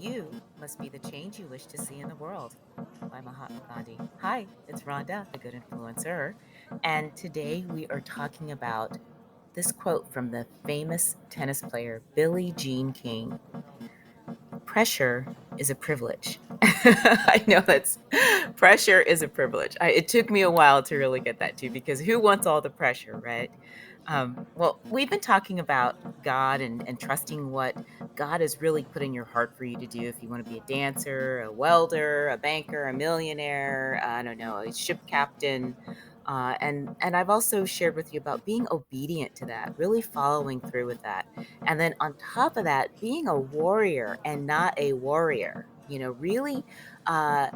You must be the change you wish to see in the world by Mahatma Gandhi. Hi, it's Rhonda, a good influencer. And today we are talking about this quote from the famous tennis player Billie Jean King. Pressure is a privilege. I know that's pressure is a privilege. It took me a while to really get that too, because who wants all the pressure, right? Well, we've been talking about God and trusting what God has really put in your heart for you to do. If you want to be a dancer, a welder, a banker, a millionaire, I don't know, a ship captain, and I've also shared with you about being obedient to that, really following through with that, and then on top of that, being a warrior and not a warrior. Really uh,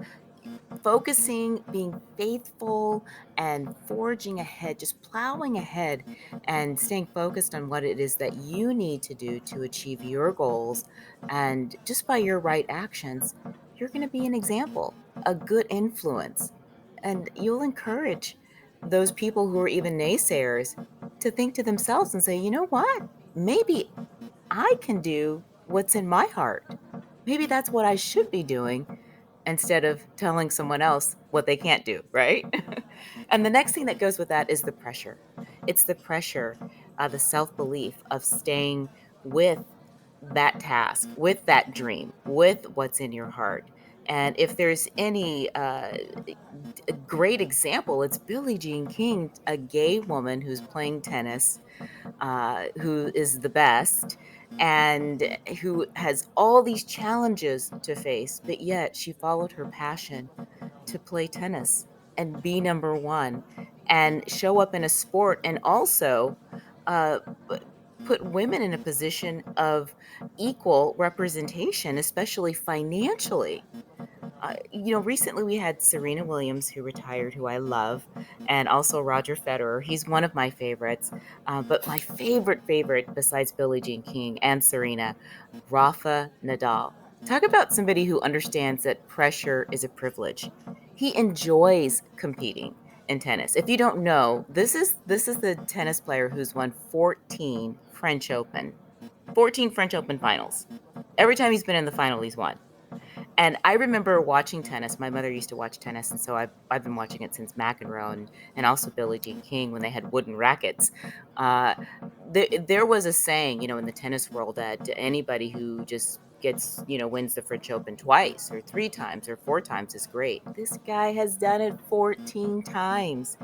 focusing, being faithful, and forging ahead, just plowing ahead and staying focused on what it is that you need to do to achieve your goals. And just by your right actions, you're going to be an example, a good influence, and you'll encourage those people who are even naysayers to think to themselves and say, you know what? Maybe I can do what's in my heart. Maybe that's what I should be doing instead of telling someone else what they can't do, right? And the next thing that goes with that is the pressure. It's the pressure, the self belief of staying with that task, with that dream, with what's in your heart. And if there's any a great example, it's Billie Jean King, a gay woman who's playing tennis, who is the best and who has all these challenges to face, but yet she followed her passion to play tennis and be number one and show up in a sport and also uh, put women in a position of equal representation, especially financially. Recently we had Serena Williams, who retired, who I love, and also Roger Federer. He's one of my favorites. But my favorite, besides Billie Jean King and Serena, Rafa Nadal. Talk about somebody who understands that pressure is a privilege. He enjoys competing in tennis. If you don't know, this is the tennis player who's won 14 French Open finals. Every time he's been in the final, he's won. And I remember watching tennis. My mother used to watch tennis, and so I've been watching it since McEnroe and also Billie Jean King when they had wooden rackets. Uh, there was a saying, in the tennis world that anybody who just wins the French Open twice or three times or four times is great. This guy has done it 14 times.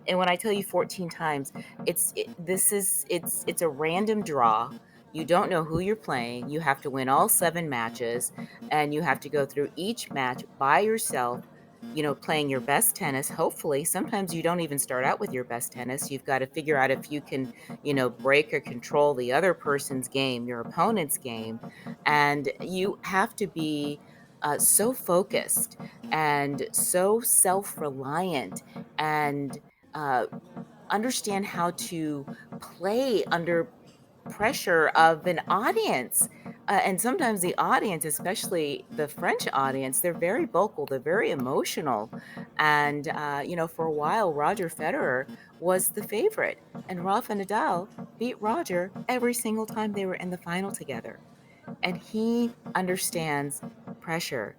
And when I tell you 14 times, it's a random draw. You don't know who you're playing. You have to win all 7 matches, and you have to go through each match by yourself, playing your best tennis. Hopefully, sometimes you don't even start out with your best tennis. You've got to figure out if you can, break or control the other person's game, your opponent's game. And you have to be so focused and so self reliant and uh, understand how to play under pressure of an audience. And sometimes the audience, especially the French audience, they're very vocal, they're very emotional. And, for a while, Roger Federer was the favorite. And Rafa Nadal beat Roger every single time they were in the final together. And he understands pressure.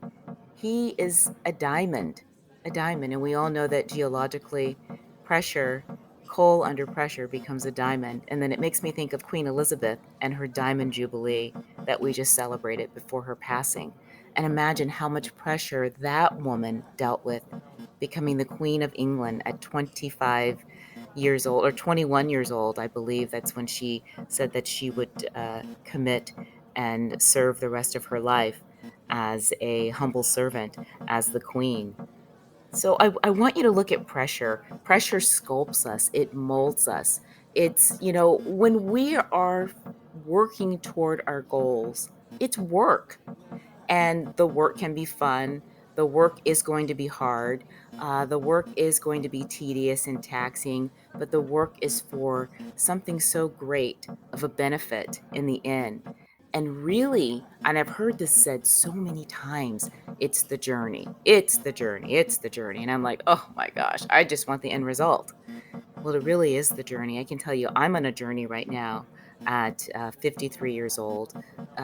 He is a diamond. And we all know that geologically, pressure, coal under pressure becomes a diamond. And then it makes me think of Queen Elizabeth and her Diamond Jubilee that we just celebrated before her passing. And imagine how much pressure that woman dealt with, becoming the Queen of England at 25 years old, or 21 years old, I believe. That's when she said that she would commit and serve the rest of her life as a humble servant, as the queen. So I want you to look at pressure. Pressure sculpts us, it molds us. It's, when we are working toward our goals, it's work. And the work can be fun. The work is going to be hard. The work is going to be tedious and taxing, but the work is for something so great of a benefit in the end. And really, and I've heard this said so many times, it's the journey. It's the journey. It's the journey. And I'm like, oh my gosh, I just want the end result. Well, it really is the journey. I can tell you, I'm on a journey right now at 53 years old,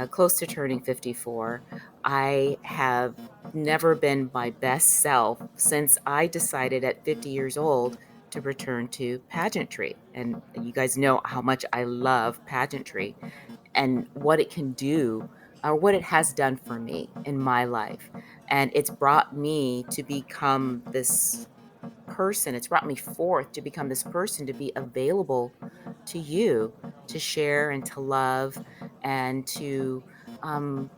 close to turning 54. I have never been my best self since I decided at 50 years old to return to pageantry. And you guys know how much I love pageantry and what it can do or what it has done for me in my life. And it's brought me to become this person. It's brought me forth to become this person to be available to you, to share and to love and to um,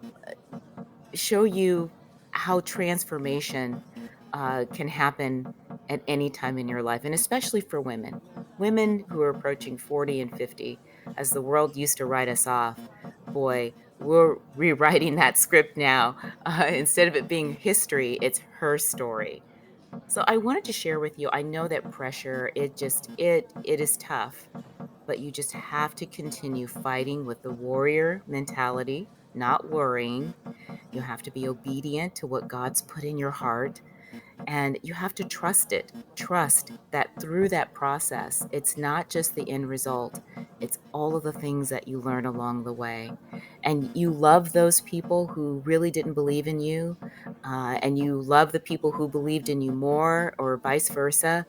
show you how transformation can happen at any time in your life, and especially for women. Women who are approaching 40 and 50, as the world used to write us off, boy, we're rewriting that script now. Instead of it being history, it's her story. So I wanted to share with you. I know that pressure, it is tough, but you just have to continue fighting with the warrior mentality, not worrying. You have to be obedient to what God's put in your heart, and you have to trust it. Trust that through that process, it's not just the end result, it's all of the things that you learn along the way. And you love those people who really didn't believe in you, and you love the people who believed in you more, or vice versa.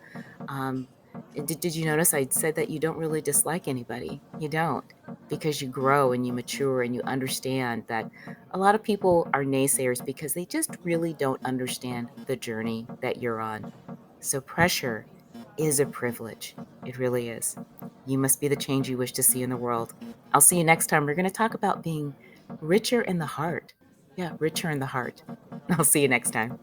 Um, did you notice I said that you don't really dislike anybody? You don't, because you grow and you mature and you understand that a lot of people are naysayers because they just really don't understand the journey that you're on. So, pressure is a privilege. It really is. You must be the change you wish to see in the world. I'll see you next time. We're going to talk about being richer in the heart. Yeah, richer in the heart. I'll see you next time.